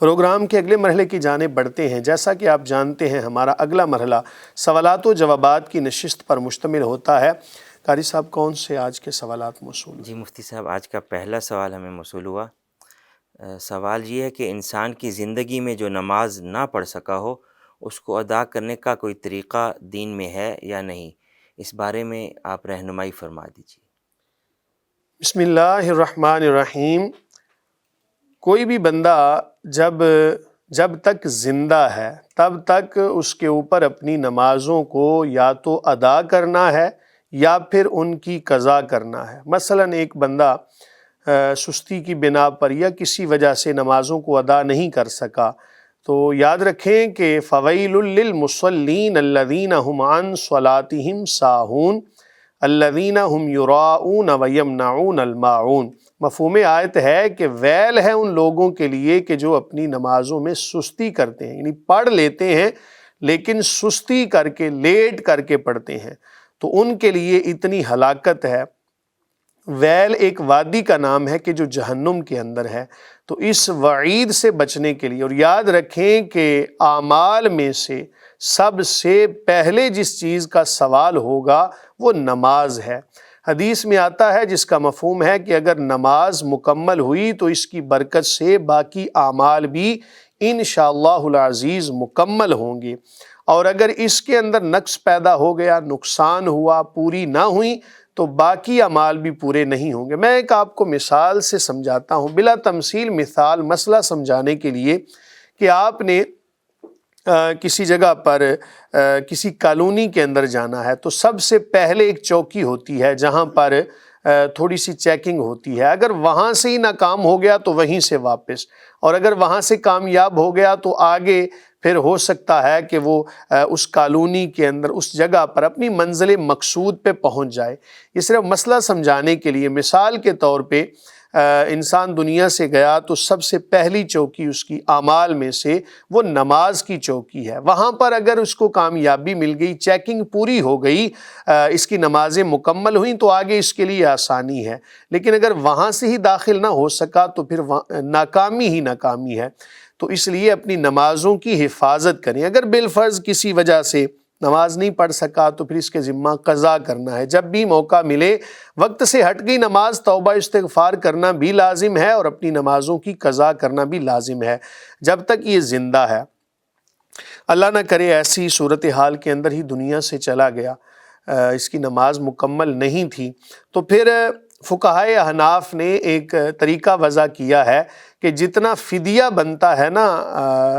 Programme کے اگلے مرحلے کی جانب بڑھتے ہیں۔ جیسا کہ آپ جانتے ہیں ہمارا اگلا مرحلہ سوالات و جوابات کی نشست پر مشتمل ہوتا ہے۔ قاری صاحب کون سے آج کے سوالات موصول ہوئے؟ جی مفتی صاحب، آج کا پہلا سوال ہمیں موصول ہوا۔ سوال یہ ہے کہ انسان کی زندگی میں جو نماز نہ پڑھ سکا ہو اس کو ادا کرنے کا کوئی طریقہ دین میں ہے یا نہیں، اس بارے میں آپ رہنمائی فرما دیجیے۔ بسم اللہ الرحمن الرحیم۔ کوئی بھی بندہ جب تک زندہ ہے تب تک اس کے اوپر اپنی نمازوں کو یا تو ادا کرنا ہے یا پھر ان کی قضا کرنا ہے۔ مثلا ایک بندہ سستی کی بنا پر یا کسی وجہ سے نمازوں کو ادا نہیں کر سکا تو یاد رکھیں کہ فویل للمصلین الذین هم عن صلاتهم ساہون الذین هم یراؤون ویمنعون الماعون۔ مفہوم آیت ہے کہ ویل ہے ان لوگوں کے لیے کہ جو اپنی نمازوں میں سستی کرتے ہیں، یعنی پڑھ لیتے ہیں لیکن سستی کر کے لیٹ کر کے پڑھتے ہیں، تو ان کے لیے اتنی ہلاکت ہے۔ ویل ایک وادی کا نام ہے کہ جو جہنم کے اندر ہے۔ تو اس وعید سے بچنے کے لیے، اور یاد رکھیں کہ اعمال میں سے سب سے پہلے جس چیز کا سوال ہوگا وہ نماز ہے۔ حدیث میں آتا ہے جس کا مفہوم ہے کہ اگر نماز مکمل ہوئی تو اس کی برکت سے باقی اعمال بھی انشاءاللہ العزیز مکمل ہوں گے، اور اگر اس کے اندر نقص پیدا ہو گیا، نقصان ہوا، پوری نہ ہوئی تو باقی اعمال بھی پورے نہیں ہوں گے۔ میں ایک آپ کو مثال سے سمجھاتا ہوں، بلا تمثیل مثال، مسئلہ سمجھانے کے لیے کہ آپ نے کسی جگہ پر کسی کالونی کے اندر جانا ہے تو سب سے پہلے ایک چوکی ہوتی ہے جہاں پر تھوڑی سی چیکنگ ہوتی ہے۔ اگر وہاں سے ہی ناکام ہو گیا تو وہیں سے واپس، اور اگر وہاں سے کامیاب ہو گیا تو آگے پھر ہو سکتا ہے کہ وہ اس کالونی کے اندر اس جگہ پر اپنی منزل مقصود پہ پہنچ جائے۔ یہ صرف مسئلہ سمجھانے کے لیے، مثال کے طور پہ انسان دنیا سے گیا تو سب سے پہلی چوکی اس کی اعمال میں سے وہ نماز کی چوکی ہے۔ وہاں پر اگر اس کو کامیابی مل گئی، چیکنگ پوری ہو گئی، اس کی نمازیں مکمل ہوئیں تو آگے اس کے لیے آسانی ہے، لیکن اگر وہاں سے ہی داخل نہ ہو سکا تو پھر ناکامی ہی ناکامی ہے۔ تو اس لیے اپنی نمازوں کی حفاظت کریں۔ اگر بالفرض کسی وجہ سے نماز نہیں پڑھ سکا تو پھر اس کے ذمہ قضا کرنا ہے۔ جب بھی موقع ملے، وقت سے ہٹ گئی نماز، توبہ استغفار کرنا بھی لازم ہے اور اپنی نمازوں کی قضا کرنا بھی لازم ہے جب تک یہ زندہ ہے۔ اللہ نہ کرے ایسی صورتحال کے اندر ہی دنیا سے چلا گیا، اس کی نماز مکمل نہیں تھی، تو پھر فقہائے احناف نے ایک طریقہ وضع کیا ہے کہ جتنا فدیہ بنتا ہے نا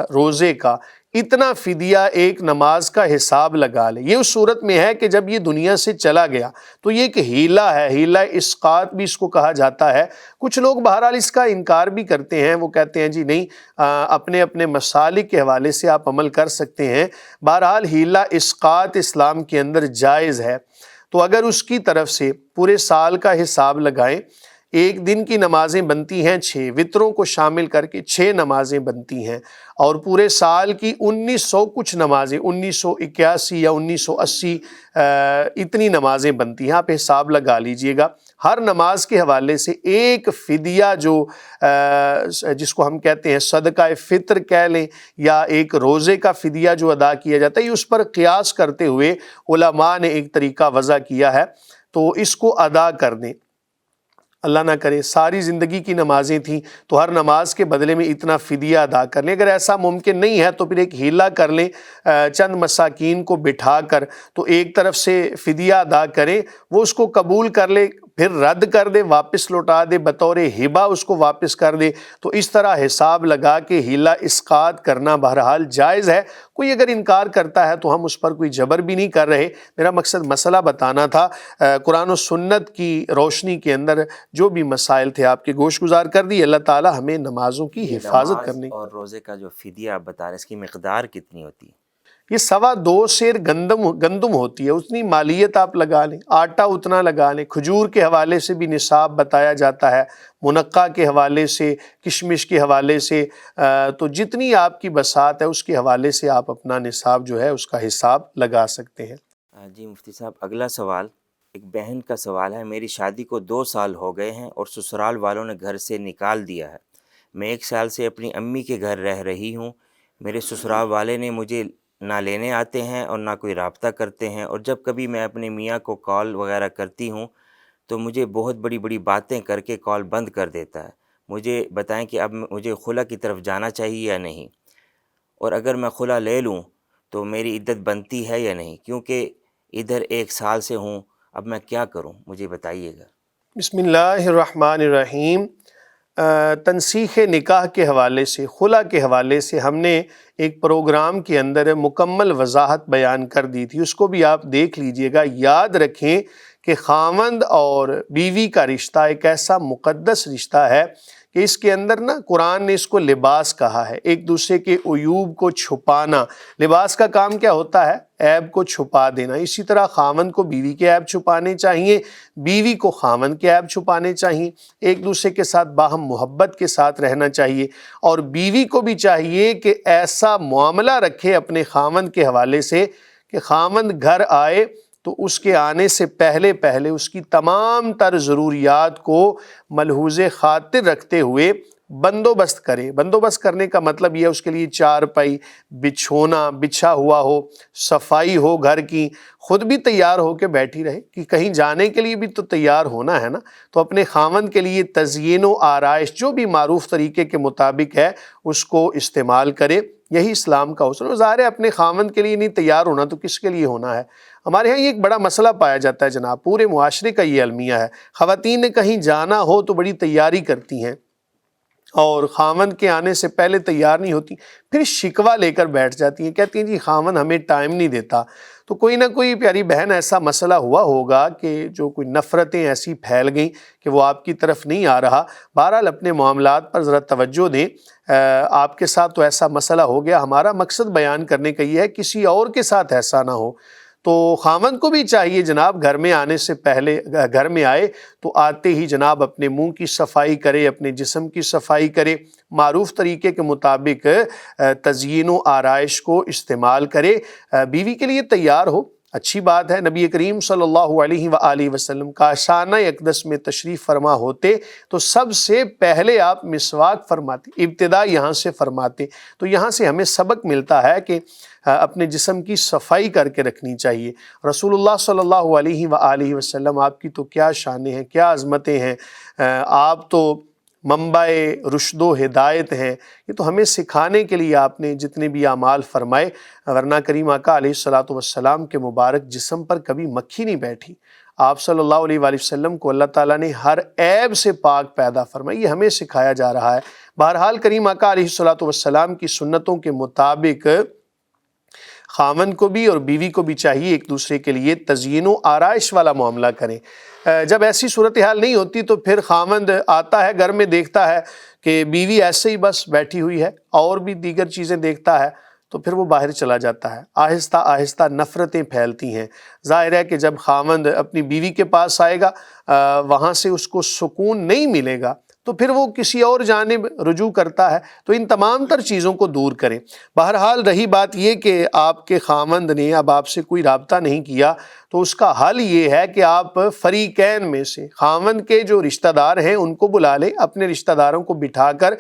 روزے کا، اتنا فدیہ ایک نماز کا حساب لگا لے۔ یہ اس صورت میں ہے کہ جب یہ دنیا سے چلا گیا تو یہ ایک ہیلہ ہے، ہیلہ اسقاط بھی اس کو کہا جاتا ہے۔ کچھ لوگ بہرحال اس کا انکار بھی کرتے ہیں، وہ کہتے ہیں جی نہیں، اپنے اپنے مسالک کے حوالے سے آپ عمل کر سکتے ہیں۔ بہرحال ہیلہ اسقاط اسلام کے اندر جائز ہے۔ تو اگر اس کی طرف سے پورے سال کا حساب لگائیں، ایک دن کی نمازیں بنتی ہیں 6، وطروں کو شامل کر کے 6 نمازیں بنتی ہیں، اور پورے سال کی 1900 کچھ نمازیں، 1981 یا 1980 اتنی نمازیں بنتی ہیں۔ آپ حساب لگا لیجئے گا، ہر نماز کے حوالے سے ایک فدیہ جو جس کو ہم کہتے ہیں صدقہ فطر کہہ لیں، یا ایک روزے کا فدیہ جو ادا کیا جاتا ہے، اس پر قیاس کرتے ہوئے علماء نے ایک طریقہ وضع کیا ہے، تو اس کو ادا کر دیں۔ اللہ نہ کرے ساری زندگی کی نمازیں تھیں تو ہر نماز کے بدلے میں اتنا فدیہ ادا کر لیں۔ اگر ایسا ممکن نہیں ہے تو پھر ایک ہیلہ کر لیں، چند مساکین کو بٹھا کر تو ایک طرف سے فدیہ ادا کریں، وہ اس کو قبول کر لے، پھر رد کر دے، واپس لوٹا دے، بطور ہبہ اس کو واپس کر دے۔ تو اس طرح حساب لگا کے ہیلہ اسقاط کرنا بہرحال جائز ہے۔ کوئی اگر انکار کرتا ہے تو ہم اس پر کوئی جبر بھی نہیں کر رہے۔ میرا مقصد مسئلہ بتانا تھا، قرآن و سنت کی روشنی کے اندر جو بھی مسائل تھے آپ کے گوش گزار کر دی۔ اللہ تعالی ہمیں نمازوں کی حفاظت کرنے اور روزے کا جو فدیہ آپ بتا رہے ہیں، اس کی مقدار کتنی ہوتی ہے؟ یہ 2.25 سیر گندم ہوتی ہے، اتنی مالیت آپ لگا لیں، آٹا اتنا لگا لیں۔ کھجور کے حوالے سے بھی نصاب بتایا جاتا ہے، منقع کے حوالے سے، کشمش کے حوالے سے، تو جتنی آپ کی بساط ہے اس کے حوالے سے آپ اپنا نصاب جو ہے اس کا حساب لگا سکتے ہیں۔ جی مفتی صاحب، اگلا سوال ایک بہن کا سوال ہے۔ میری شادی کو 2 سال ہو گئے ہیں اور سسرال والوں نے گھر سے نکال دیا ہے۔ میں 1 سال سے اپنی امی کے گھر رہ رہی ہوں، میرے سسرال والے نے مجھے نہ لینے آتے ہیں اور نہ کوئی رابطہ کرتے ہیں، اور جب کبھی میں اپنے میاں کو کال وغیرہ کرتی ہوں تو مجھے بہت بڑی بڑی باتیں کر کے کال بند کر دیتا ہے۔ مجھے بتائیں کہ اب مجھے خلا کی طرف جانا چاہیے یا نہیں، اور اگر میں خلا لے لوں تو میری عدت بنتی ہے یا نہیں، کیونکہ ادھر 1 سال سے ہوں، اب میں کیا کروں، مجھے بتائیے گا۔ بسم اللہ الرحمن الرحیم۔ تنسیخ نکاح کے حوالے سے، خلا کے حوالے سے ہم نے ایک پروگرام کے اندر مکمل وضاحت بیان کر دی تھی، اس کو بھی آپ دیکھ لیجئے گا۔ یاد رکھیں کہ خاوند اور بیوی کا رشتہ ایک ایسا مقدس رشتہ ہے کہ اس کے اندر قرآن نے اس کو لباس کہا ہے، ایک دوسرے کے عیوب کو چھپانا۔ لباس کا کام کیا ہوتا ہے؟ عیب کو چھپا دینا۔ اسی طرح خاوند کو بیوی کے عیب چھپانے چاہیے، بیوی کو خاوند کے عیب چھپانے چاہیے، ایک دوسرے کے ساتھ باہم محبت کے ساتھ رہنا چاہیے، اور بیوی کو بھی چاہیے کہ ایسا معاملہ رکھے اپنے خاوند کے حوالے سے کہ خاوند گھر آئے تو اس کے آنے سے پہلے اس کی تمام تر ضروریات کو ملحوظ خاطر رکھتے ہوئے بندوبست کرے۔ بندوبست کرنے کا مطلب یہ ہے اس کے لیے چارپائی بچھونا بچھا ہوا ہو، صفائی ہو گھر کی، خود بھی تیار ہو کے بیٹھی رہے کہ کہیں جانے کے لیے بھی تو تیار ہونا ہے نا، تو اپنے خاوند کے لیے تزئین و آرائش جو بھی معروف طریقے کے مطابق ہے اس کو استعمال کرے۔ یہی اسلام کا حسن ہے۔ ظاہر ہے اپنے خاوند کے لیے نہیں تیار ہونا تو کس کے لیے ہونا ہے؟ ہمارے ہاں یہ ایک بڑا مسئلہ پایا جاتا ہے جناب، پورے معاشرے کا یہ المیہ ہے۔ خواتین نے کہیں جانا ہو تو بڑی تیاری کرتی ہیں اور خاوند کے آنے سے پہلے تیار نہیں ہوتی، پھر شکوہ لے کر بیٹھ جاتی ہیں، کہتی ہیں جی خاوند ہمیں ٹائم نہیں دیتا۔ تو کوئی نہ کوئی پیاری بہن ایسا مسئلہ ہوا ہوگا کہ جو کوئی نفرتیں ایسی پھیل گئیں کہ وہ آپ کی طرف نہیں آ رہا۔ بہرحال اپنے معاملات پر ذرا توجہ دیں۔ آپ کے ساتھ تو ایسا مسئلہ ہو گیا، ہمارا مقصد بیان کرنے کا یہ ہے کسی اور کے ساتھ ایسا نہ ہو۔ تو خاوند کو بھی چاہیے جناب گھر میں آنے سے پہلے، گھر میں آئے تو آتے ہی جناب اپنے منہ کی صفائی کرے، اپنے جسم کی صفائی کرے، معروف طریقے کے مطابق تزئین و آرائش کو استعمال کرے، بیوی کے لیے تیار ہو۔ اچھی بات ہے، نبی کریم صلی اللہ علیہ وآلہ وسلم کاشانہ اقدس میں تشریف فرما ہوتے تو سب سے پہلے آپ مسواک فرماتے، ابتدا یہاں سے فرماتے۔ تو یہاں سے ہمیں سبق ملتا ہے کہ اپنے جسم کی صفائی کر کے رکھنی چاہیے۔ رسول اللہ صلی اللہ علیہ وآلہ وسلم آپ کی تو کیا شانیں ہیں، کیا عظمتیں ہیں، آپ تو منبع رشد و ہدایت ہیں۔ یہ تو ہمیں سکھانے کے لیے آپ نے جتنے بھی اعمال فرمائے، ورنہ کریم آقا علیہ الصلوۃ والسلام کے مبارک جسم پر کبھی مکھی نہیں بیٹھی۔ آپ صلی اللہ علیہ وآلہ وسلم کو اللہ تعالیٰ نے ہر عیب سے پاک پیدا فرمائی، یہ ہمیں سکھایا جا رہا ہے۔ بہرحال کریم آقا علیہ الصلوۃ والسلام کی سنتوں کے مطابق خاوند کو بھی اور بیوی کو بھی چاہیے ایک دوسرے کے لیے تزئین و آرائش والا معاملہ کریں۔ جب ایسی صورتحال نہیں ہوتی تو پھر خاوند آتا ہے گھر میں، دیکھتا ہے کہ بیوی ایسے ہی بس بیٹھی ہوئی ہے اور بھی دیگر چیزیں دیکھتا ہے تو پھر وہ باہر چلا جاتا ہے۔ آہستہ آہستہ نفرتیں پھیلتی ہیں۔ ظاہر ہے کہ جب خاوند اپنی بیوی کے پاس آئے گا، وہاں سے اس کو سکون نہیں ملے گا تو پھر وہ کسی اور جانب رجوع کرتا ہے۔ تو ان تمام تر چیزوں کو دور کریں۔ بہرحال رہی بات یہ کہ آپ کے خاوند نے اب آپ سے کوئی رابطہ نہیں کیا تو اس کا حل یہ ہے کہ آپ فریقین میں سے خاوند کے جو رشتہ دار ہیں ان کو بلا لیں، اپنے رشتہ داروں کو بٹھا کر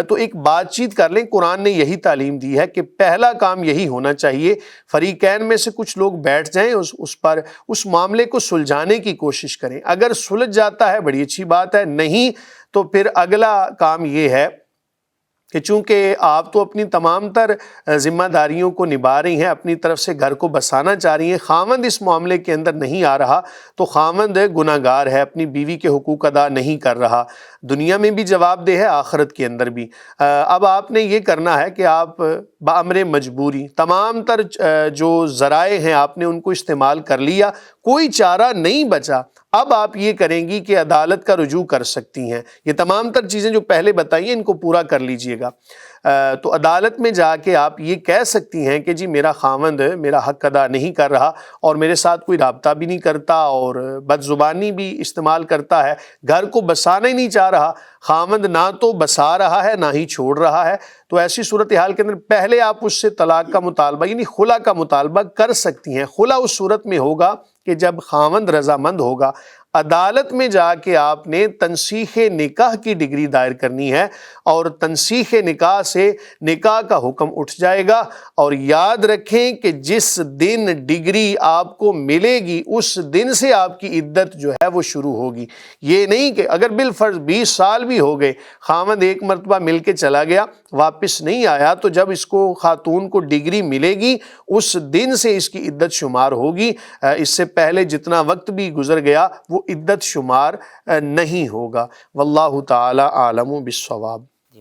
تو ایک بات چیت کر لیں۔ قرآن نے یہی تعلیم دی ہے کہ پہلا کام یہی ہونا چاہیے، فریقین میں سے کچھ لوگ بیٹھ جائیں، اس معاملے کو سلجھانے کی کوشش کریں۔ اگر سلجھ جاتا ہے بڑی اچھی بات ہے، نہیں تو پھر اگلا کام یہ ہے کہ چونکہ آپ تو اپنی تمام تر ذمہ داریوں کو نبھا رہی ہیں، اپنی طرف سے گھر کو بسانا چاہ رہی ہیں، خاوند اس معاملے کے اندر نہیں آ رہا تو خاوند گناہ گار ہے، اپنی بیوی کے حقوق ادا نہیں کر رہا، دنیا میں بھی جواب دہ ہے، آخرت کے اندر بھی۔ اب آپ نے یہ کرنا ہے کہ آپ بامر مجبوری تمام تر جو ذرائع ہیں آپ نے ان کو استعمال کر لیا، کوئی چارہ نہیں بچا، اب آپ یہ کریں گی کہ عدالت کا رجوع کر سکتی ہیں۔ یہ تمام تر چیزیں جو پہلے بتائی ہیں ان کو پورا کر لیجئے گا۔ تو عدالت میں جا کے آپ یہ کہہ سکتی ہیں کہ جی میرا خاوند میرا حق ادا نہیں کر رہا اور میرے ساتھ کوئی رابطہ بھی نہیں کرتا اور بد زبانی بھی استعمال کرتا ہے، گھر کو بسانا ہی نہیں چاہ رہا، خاوند نہ تو بسا رہا ہے نہ ہی چھوڑ رہا ہے۔ تو ایسی صورتحال کے اندر پہلے آپ اس سے طلاق کا مطالبہ یعنی خلا کا مطالبہ کر سکتی ہیں۔ خلا اس صورت میں ہوگا کہ جب خاوند رضامند ہوگا، عدالت میں جا کے آپ نے تنسیخ نکاح کی ڈگری دائر کرنی ہے، اور تنسیخ نکاح سے نکاح کا حکم اٹھ جائے گا۔ اور یاد رکھیں کہ جس دن ڈگری آپ کو ملے گی اس دن سے آپ کی عدت جو ہے وہ شروع ہوگی۔ یہ نہیں کہ اگر بالفرض 20 سال بھی ہو گئے، خاوند ایک مرتبہ مل کے چلا گیا، واپس نہیں آیا، تو جب اس کو خاتون کو ڈگری ملے گی اس دن سے اس کی عدت شمار ہوگی۔ اس سے پہلے جتنا وقت بھی گزر گیا وہ عدت شمار نہیں ہوگا۔ واللہ تعالی عالم بالصواب۔